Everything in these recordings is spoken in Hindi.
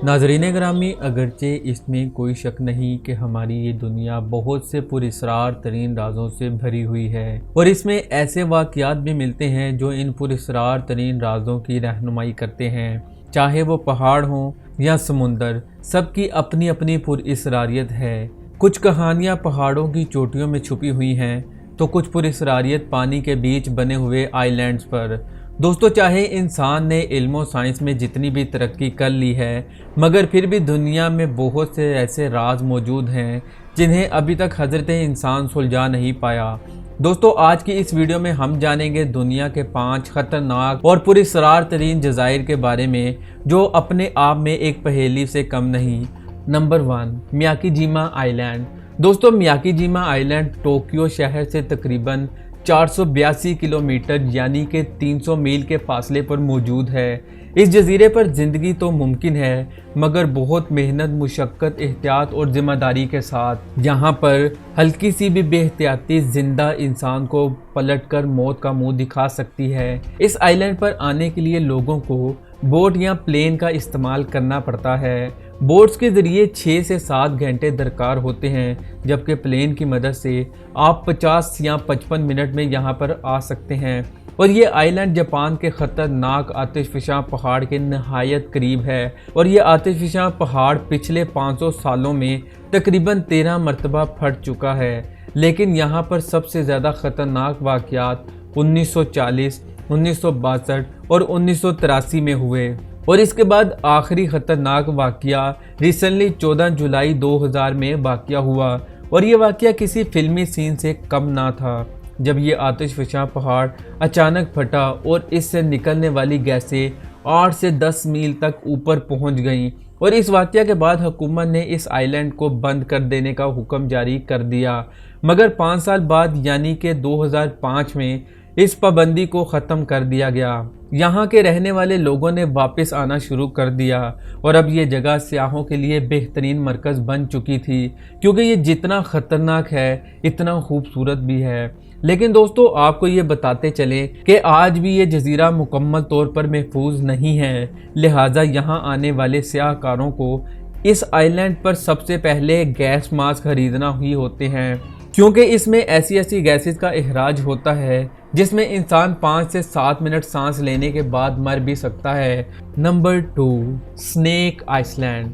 नाज़रीन ग्रामी, अगरचे इसमें कोई शक नहीं कि हमारी ये दुनिया बहुत से पुरअसरार तरीन राजों से भरी हुई है और इसमें ऐसे वाक़यात भी मिलते हैं जो इन पुरअसरार तरीन राजों की रहनुमाई करते हैं। चाहे वो पहाड़ हों या समुंदर, सबकी अपनी अपनी पुरअसरारियत है। कुछ कहानियाँ पहाड़ों की चोटियों में छुपी हुई हैं तो कुछ पुरअसरारियत पानी के बीच बने हुए आइलैंड्स पर। दोस्तों, चाहे इंसान ने इल्म साइंस में जितनी भी तरक्की कर ली है, मगर फिर भी दुनिया में बहुत से ऐसे राज मौजूद हैं जिन्हें अभी तक हज़रत इंसान सुलझा नहीं पाया। दोस्तों, आज की इस वीडियो में हम जानेंगे दुनिया के 5 ख़तरनाक और पुरअसरार तरीन जज़ायर के बारे में जो अपने आप में एक पहेली से कम नहीं। Number 1, Miyakejima island. दोस्तों, मियाकीजीमा आइलैंड टोक्यो शहर से तकरीबन 482 किलोमीटर यानी कि 300 मील के फासले पर मौजूद है। इस जजीरे पर ज़िंदगी तो मुमकिन है, मगर बहुत मेहनत, मुशक्क़त, एहतियात और ज़िम्मेदारी के साथ। यहाँ पर हल्की सी भी बेहतियाती ज़िंदा इंसान को पलटकर मौत का मुंह दिखा सकती है। इस आइलैंड पर आने के लिए लोगों को बोट या प्लेन का इस्तेमाल करना पड़ता है। बोट्स के ज़रिए 6 से 7 घंटे दरकार होते हैं, जबकि प्लेन की मदद से आप 50 या 55 मिनट में यहाँ पर आ सकते हैं। और ये आइलैंड जापान के ख़तरनाक आतिशफ़शां पहाड़ के नहायत करीब है और ये आतिशफ़शां पहाड़ पिछले 500 सालों में तकरीबन 13 मरतबा फट चुका है। लेकिन यहाँ पर सबसे ज़्यादा ख़तरनाक वाक़यात 1940, 1962 और 1983 में हुए और इसके बाद आखिरी ख़तरनाक वाक़या रिसेंटली 14 जुलाई 2000 में वाक़या हुआ और ये वाक़या किसी फिल्मी सीन से कम ना था, जब ये आतिशफ़शां पहाड़ अचानक फटा और इससे निकलने वाली गैसें 8 से 10 मील तक ऊपर पहुंच गईं और इस वाक़या के बाद हुकूमत ने इस आइलैंड को बंद कर देने का हुक्म जारी कर दिया। मगर 5 साल बाद यानी कि 2005 में इस पाबंदी को ख़त्म कर दिया गया। यहाँ के रहने वाले लोगों ने वापस आना शुरू कर दिया और अब ये जगह सियाहों के लिए बेहतरीन मरकज़ बन चुकी थी, क्योंकि ये जितना ख़तरनाक है इतना खूबसूरत भी है। लेकिन दोस्तों, आपको ये बताते चलें कि आज भी ये जजीरा मुकम्मल तौर पर महफूज नहीं है, लिहाजा यहाँ आने वाले सियाहकारों को इस आइलैंड पर सबसे पहले गैस मास्क खरीदना ही होते हैं, क्योंकि इसमें ऐसी गैसेस का इखराज होता है जिसमें इंसान 5 से 7 मिनट सांस लेने के बाद मर भी सकता है। Number 2, snake island.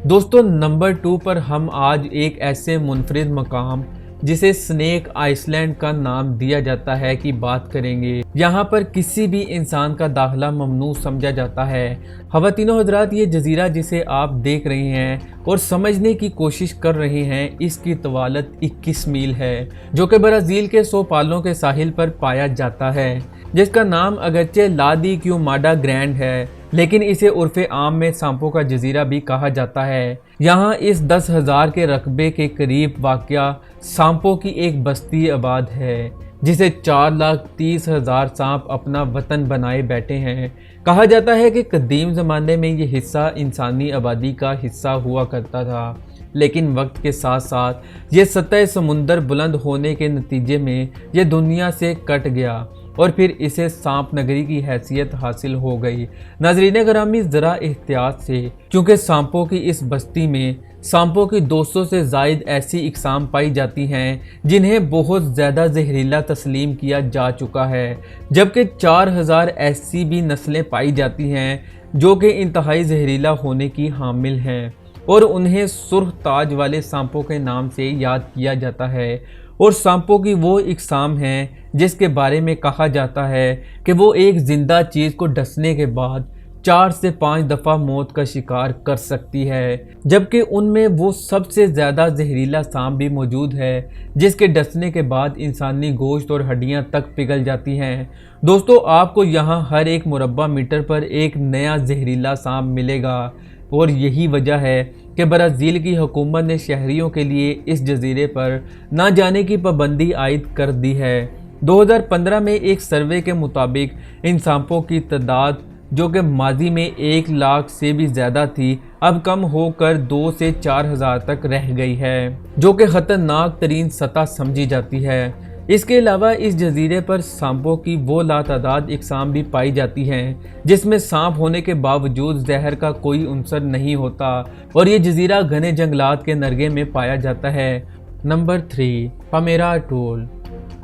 दोस्तों, नंबर 2 पर हम आज एक ऐसे मुनफरिद मकाम जिसे स्नेक आइसलैंड का नाम दिया जाता है की बात करेंगे। यहाँ पर किसी भी इंसान का दाखिला ममनू समझा जाता है। ख़वातीनो हज़रात, ये जजीरा जिसे आप देख रहे हैं और समझने की कोशिश कर रहे हैं, इसकी तवालत 21 मील है, जो कि ब्राज़ील के सो पालों के साहिल पर पाया जाता है, जिसका नाम अगरचे ला दी क्यूमाडा ग्रैंड है, लेकिन इसे उर्फ़े आम में सांपों का जजीरा भी कहा जाता है। यहाँ इस 10,000 के रकबे के करीब वाक़या सांपों की एक बस्ती आबाद है, जिसे 4,30,000 सांप अपना वतन बनाए बैठे हैं। कहा जाता है कि कदीम ज़माने में ये हिस्सा इंसानी आबादी का हिस्सा हुआ करता था, लेकिन वक्त के साथ साथ ये सतह समुंदर बुलंद होने के नतीजे में ये दुनिया से कट गया और फिर इसे सांप नगरी की हैसियत हासिल हो गई। नाज़रीन ग्रामी, ज़रा एहतियात से, क्योंकि सांपों की इस बस्ती में सांपों की 200 से ज़ायद ऐसी इकसाम पाई जाती हैं जिन्हें बहुत ज़्यादा जहरीला तस्लीम किया जा चुका है, जबकि 4000 ऐसी भी नस्लें पाई जाती हैं जो कि इंतहाई जहरीला होने की हामिल हैं और उन्हें सुर्ख ताज वाले सांपों के नाम से याद किया जाता है। और सांपों की वो इकसाम हैं जिसके बारे में कहा जाता है कि वो एक ज़िंदा चीज़ को डसने के बाद 4 से 5 दफ़ा मौत का शिकार कर सकती है, जबकि उनमें वो सबसे ज़्यादा जहरीला सांप भी मौजूद है जिसके डसने के बाद इंसानी गोश्त और हड्डियां तक पिघल जाती हैं। दोस्तों, आपको यहाँ हर एक मुरब्बा मीटर पर एक नया जहरीला सांप मिलेगा और यही वजह है कि ब्राज़ील की हुकूमत ने शहरियों के लिए इस जजीरे पर ना जाने की पाबंदी आयद कर दी है। 2015 में एक सर्वे के मुताबिक इन सांपों की तादाद, जो कि माजी में 1 लाख से भी ज़्यादा थी, अब कम होकर 2 से 4 हज़ार तक रह गई है, जो कि ख़तरनाक तरीन सतह समझी जाती है। इसके अलावा इस जजीरे पर सांपों की वो लातादाद इकसाम भी पाई जाती हैं जिसमें सांप होने के बावजूद जहर का कोई अंसर नहीं होता और ये जजीरा घने जंगलात के नरगे में पाया जाता है। Number 3, Palmyra atoll.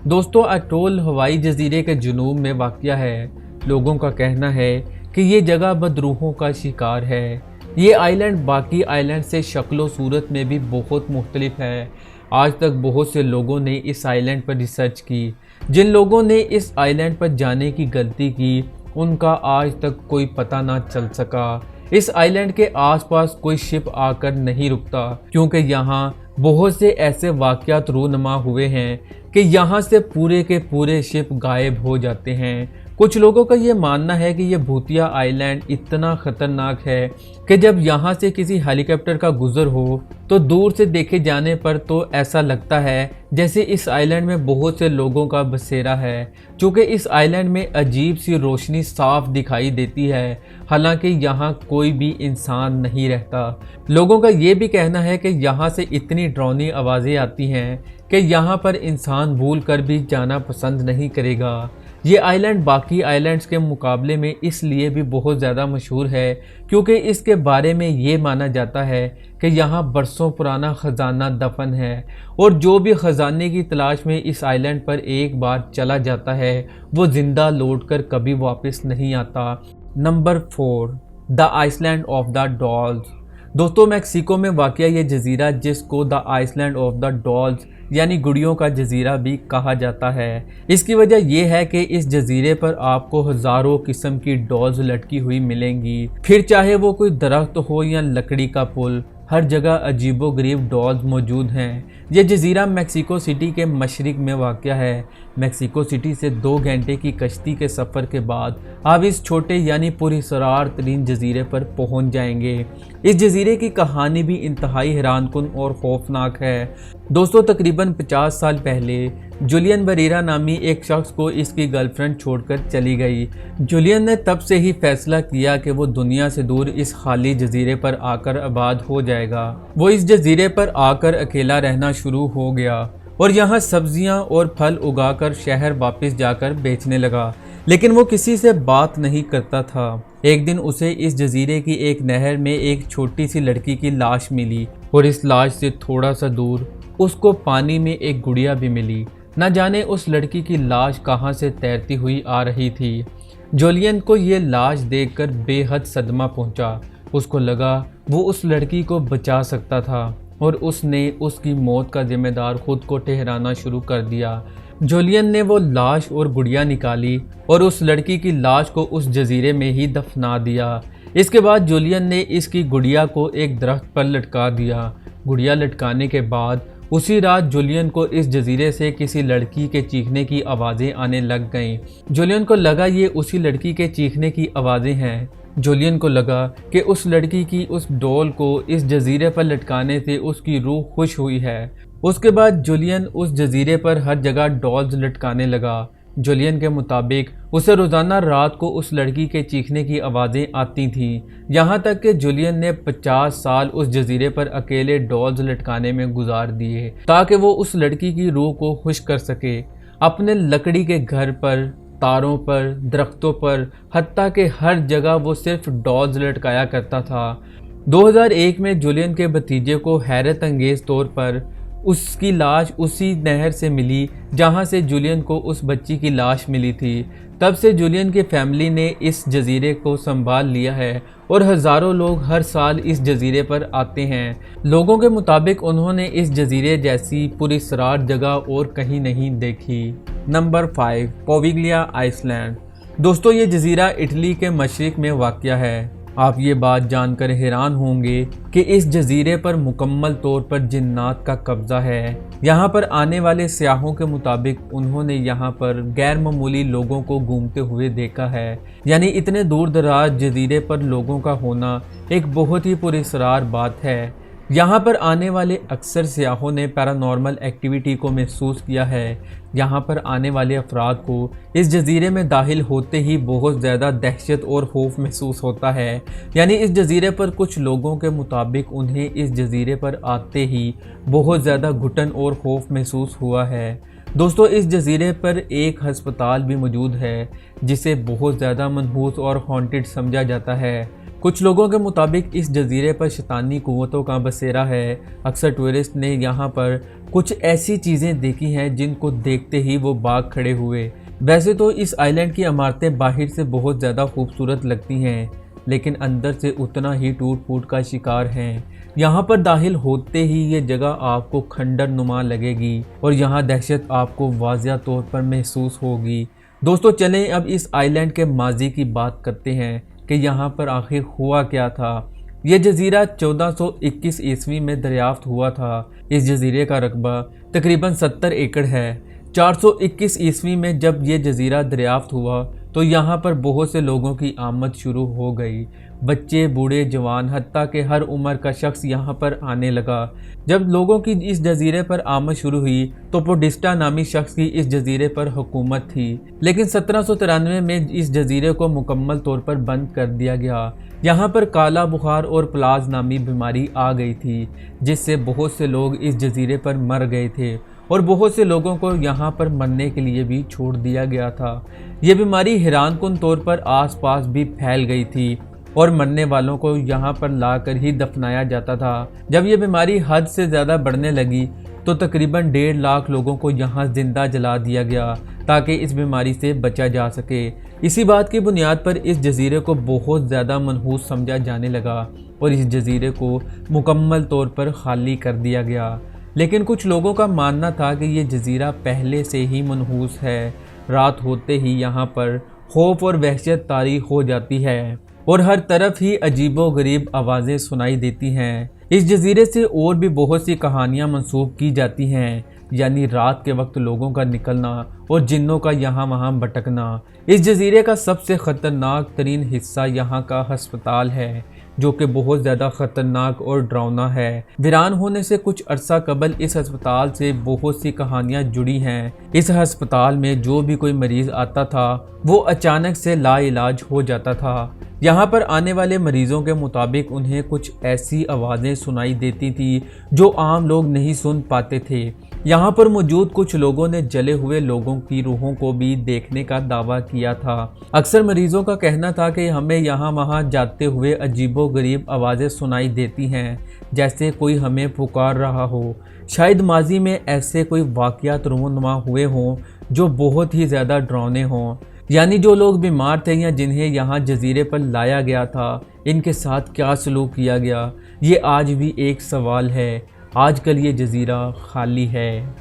दोस्तों, अटोल हवाई जजीरे के जुनूब में वाक़या है। लोगों का कहना है कि ये जगह बदरूहों का शिकार है। ये आइलैंड बाकी आइलैंड से शक्ल सूरत में भी बहुत मुख्तलिफ है। आज तक बहुत से लोगों ने इस आइलैंड पर रिसर्च की। जिन लोगों ने इस आइलैंड पर जाने की गलती की उनका आज तक कोई पता ना चल सका। इस आइलैंड के आसपास कोई शिप आकर नहीं रुकता क्योंकि यहाँ बहुत से ऐसे वाक़यात रूनमा हुए हैं कि यहाँ से पूरे के पूरे शिप गायब हो जाते हैं। कुछ लोगों का ये मानना है कि यह भूतिया आइलैंड इतना ख़तरनाक है कि जब यहाँ से किसी हेलीकॉप्टर का गुज़र हो तो दूर से देखे जाने पर तो ऐसा लगता है जैसे इस आइलैंड में बहुत से लोगों का बसेरा है। चूँकि इस आइलैंड में अजीब सी रोशनी साफ दिखाई देती है, हालांकि यहाँ कोई भी इंसान नहीं रहता। लोगों का ये भी कहना है कि यहाँ से इतनी डरावनी आवाज़ें आती हैं कि यहाँ पर इंसान भूल कर भी जाना पसंद नहीं करेगा। ये आइलैंड बाकी आइलैंड्स के मुकाबले में इसलिए भी बहुत ज़्यादा मशहूर है क्योंकि इसके बारे में ये माना जाता है कि यहाँ बरसों पुराना ख़जाना दफन है और जो भी ख़जाने की तलाश में इस आइलैंड पर एक बार चला जाता है वो ज़िंदा लौटकर कभी वापस नहीं आता। Number 4, the island of the dolls. दोस्तों, मैक्सिको में वाक़या ये जजीरा जिसको the island of the dolls यानी गुड़ियों का जजीरा भी कहा जाता है। इसकी वजह यह है कि इस जजीरे पर आपको हज़ारों किस्म की डॉल्स लटकी हुई मिलेंगी, फिर चाहे वो कोई दरख्त हो या लकड़ी का पुल, हर जगह अजीबोगरीब डॉल्स मौजूद हैं। यह जजीरा मेक्सिको सिटी के मशरिक में वाक़या है। मेक्सिको सिटी से 2 घंटे की कश्ती के सफ़र के बाद आप इस छोटे यानी पुरअसरार तरीन जजीरे पर पहुंच जाएंगे। इस जजीरे की कहानी भी इंतहाई हैरानकुन और खौफनाक है। दोस्तों, तकरीबन 50 साल पहले जूलियन बरेरा नामी एक शख्स को इसकी गर्लफ्रेंड छोड़कर चली गई। जूलियन ने तब से ही फैसला किया कि वो दुनिया से दूर इस खाली जजीरे पर आकर आबाद हो जाएगा। वो इस जजीरे पर आकर अकेला रहना शुरू हो गया और यहाँ सब्जियाँ और फल उगाकर शहर वापस जाकर बेचने लगा, लेकिन वो किसी से बात नहीं करता था। एक दिन उसे इस जजीरे की एक नहर में एक छोटी सी लड़की की लाश मिली और इस लाश से थोड़ा सा दूर उसको पानी में एक गुड़िया भी मिली। न जाने उस लड़की की लाश कहाँ से तैरती हुई आ रही थी। जूलियन को ये लाश देखकर बेहद सदमा पहुंचा। उसको लगा वो उस लड़की को बचा सकता था और उसने उसकी मौत का जिम्मेदार खुद को ठहराना शुरू कर दिया। जूलियन ने वो लाश और गुड़िया निकाली और उस लड़की की लाश को उस जजीरे में ही दफना दिया। इसके बाद जूलियन ने इसकी गुड़िया को एक दरख्त पर लटका दिया। गुड़िया लटकाने के बाद उसी रात जूलियन को इस जजीरे से किसी लड़की के चीखने की आवाज़ें आने लग गईं। जूलियन को लगा ये उसी लड़की के चीखने की आवाज़ें हैं। जूलियन को लगा कि उस लड़की की उस डॉल को इस जजीरे पर लटकाने से उसकी रूह खुश हुई है। उसके बाद जूलियन उस जजीरे पर हर जगह डॉल्स लटकाने लगा। जूलियन के मुताबिक उसे रोज़ाना रात को उस लड़की के चीखने की आवाज़ें आती थीं। यहाँ तक कि जूलियन ने 50 साल उस जजीरे पर अकेले डॉल्स लटकाने में गुजार दिए ताकि वो उस लड़की की रूह को खुश कर सके। अपने लकड़ी के घर पर, तारों पर, दरख्तों पर, हत्ता कि हर जगह वो सिर्फ डॉल्स लटकाया करता था। 2001 में जूलियन के भतीजे को हैरत अंगेज़ तौर पर उसकी लाश उसी नहर से मिली जहां से जूलियन को उस बच्ची की लाश मिली थी। तब से जूलियन की फैमिली ने इस जजीरे को संभाल लिया है और हज़ारों लोग हर साल इस जजीरे पर आते हैं। लोगों के मुताबिक उन्होंने इस जजीरे जैसी पुरअसरार जगह और कहीं नहीं देखी। Number 5, Poveglia island. दोस्तों, ये जजीरा इटली के मशरिक में वाक़या है। आप ये बात जानकर हैरान होंगे कि इस जजीरे पर मुकम्मल तौर पर जिन्नात का कब्ज़ा है। यहाँ पर आने वाले सियाहों के मुताबिक उन्होंने यहाँ पर गैर मामूली लोगों को घूमते हुए देखा है। यानी इतने दूर दराज जजीरे पर लोगों का होना एक बहुत ही पुरअसरार बात है। यहाँ पर आने वाले अक्सर सियाहों ने पैरानॉर्मल एक्टिविटी को महसूस किया है। यहाँ पर आने वाले अफराद को इस जजीरे में दाखिल होते ही बहुत ज़्यादा दहशत और खौफ महसूस होता है। यानी इस जजीरे पर कुछ लोगों के मुताबिक उन्हें इस जजीरे पर आते ही बहुत ज़्यादा घुटन और खौफ महसूस हुआ है। दोस्तों इस जजीरे पर एक अस्पताल भी मौजूद है जिसे बहुत ज़्यादा मनहूस और हॉन्टेड समझा जाता है। कुछ लोगों के मुताबिक इस जजीरे पर शैतानी कुव्वतों का बसेरा है। अक्सर टूरिस्ट ने यहाँ पर कुछ ऐसी चीज़ें देखी हैं जिनको देखते ही वो भाग खड़े हुए। वैसे तो इस आइलैंड की इमारतें बाहर से बहुत ज़्यादा खूबसूरत लगती हैं, लेकिन अंदर से उतना ही टूट फूट का शिकार हैं। यहाँ पर दाखिल होते ही ये जगह आपको खंडर नुमा लगेगी और यहाँ दहशत आपको वाज़िया तौर पर महसूस होगी। दोस्तों चलें अब इस आइलैंड के माजी की बात करते हैं कि यहाँ पर आखिर हुआ क्या था। ये जजीरा 1421 ईस्वी में दरियाफ्त हुआ था। इस जजीरे का रकबा तकरीबन 70 एकड़ है। 421 ईस्वी में जब ये जजीरा दरियाफ्त हुआ तो यहाँ पर बहुत से लोगों की आमद शुरू हो गई। बच्चे, बूढ़े, जवान, हत्ता के हर उम्र का शख्स यहाँ पर आने लगा। जब लोगों की इस जजीरे पर आमद शुरू हुई तो पोडिस्टा नामी शख्स की इस जजीरे पर हुकूमत थी, लेकिन 1793 में इस जजीरे को मुकम्मल तौर पर बंद कर दिया गया। यहाँ पर काला बुखार और प्लाज नामी बीमारी आ गई थी, जिससे बहुत से लोग इस जजीरे पर मर गए थे और बहुत से लोगों को यहाँ पर मरने के लिए भी छोड़ दिया गया था। ये बीमारी हैरानकुन तौर पर आसपास भी फैल गई थी और मरने वालों को यहाँ पर लाकर ही दफनाया जाता था। जब ये बीमारी हद से ज़्यादा बढ़ने लगी तो तकरीबन 1.5 लाख लोगों को यहाँ जिंदा जला दिया गया ताकि इस बीमारी से बचा जा सके। इसी बात की बुनियाद पर इस जजीरे को बहुत ज़्यादा मनहूस समझा जाने लगा और इस जजीरे को मुकम्मल तौर पर खाली कर दिया गया। लेकिन कुछ लोगों का मानना था कि ये जजीरा पहले से ही मनहूस है। रात होते ही यहाँ पर खौफ और वहशत तारी हो जाती है और हर तरफ ही अजीबो गरीब आवाज़ें सुनाई देती हैं। इस जजीरे से और भी बहुत सी कहानियाँ मंसूब की जाती हैं, यानी रात के वक्त लोगों का निकलना और जिन्नों का यहाँ वहाँ भटकना। इस जजीरे का सबसे ख़तरनाक तरीन हिस्सा यहाँ का अस्पताल है, जो कि बहुत ज़्यादा ख़तरनाक और डरावना है। वीरान होने से कुछ अरसा कबल इस अस्पताल से बहुत सी कहानियाँ जुड़ी हैं। इस अस्पताल में जो भी कोई मरीज़ आता था वो अचानक से लाइलाज हो जाता था। यहाँ पर आने वाले मरीज़ों के मुताबिक उन्हें कुछ ऐसी आवाज़ें सुनाई देती थी जो आम लोग नहीं सुन पाते थे। यहाँ पर मौजूद कुछ लोगों ने जले हुए लोगों की रूहों को भी देखने का दावा किया था। अक्सर मरीजों का कहना था कि हमें यहाँ वहाँ जाते हुए अजीबो गरीब आवाज़ें सुनाई देती हैं, जैसे कोई हमें पुकार रहा हो। शायद माजी में ऐसे कोई वाक़यात रूनुमा हुए हों जो बहुत ही ज़्यादा डरावने हों, यानी जो लोग बीमार थे या जिन्हें यहाँ जजीरे पर लाया गया था, इनके साथ क्या सलूक किया गया, ये आज भी एक सवाल है। आजकल ये जजीरा खाली है।